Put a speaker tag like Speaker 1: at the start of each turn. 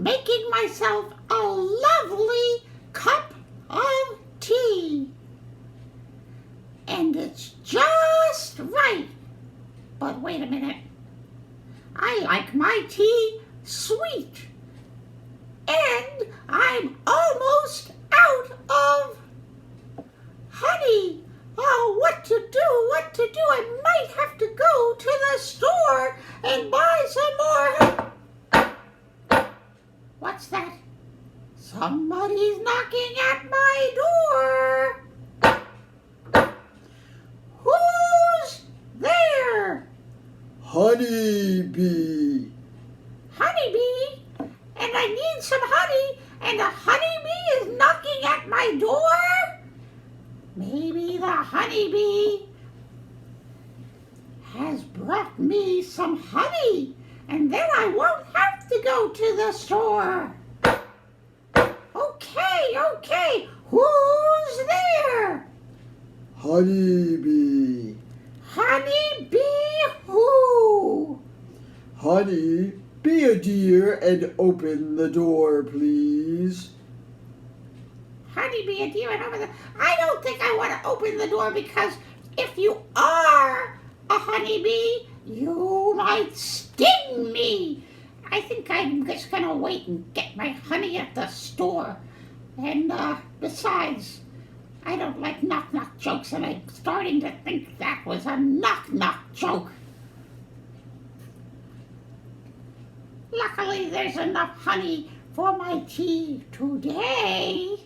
Speaker 1: making myself a lovely cup of tea. And it's just right. But wait a minute. I like my tea sweet. And I'm almost out of honey. Oh, what to do, what to do? I might have to go to the store and buy some more. What's that? Somebody's knocking at my door. Who's there?
Speaker 2: Honeybee.
Speaker 1: Honeybee? And I need some honey, and a honeybee is knocking at my door? Maybe the honeybee has brought me some honey, and then I won't have to go to the store. Okay, who's there?
Speaker 2: Honeybee.
Speaker 1: Honeybee who?
Speaker 2: Honey, be a dear and open the door, please.
Speaker 1: Honeybee, a dear, and open the... I don't think I want to open the door because if you are a honeybee, you might sting me. I think I'm just going to wait and get my honey at the store. And besides, I don't like knock-knock jokes, and I'm starting to think that was a knock-knock joke. Luckily, there's enough honey for my tea today.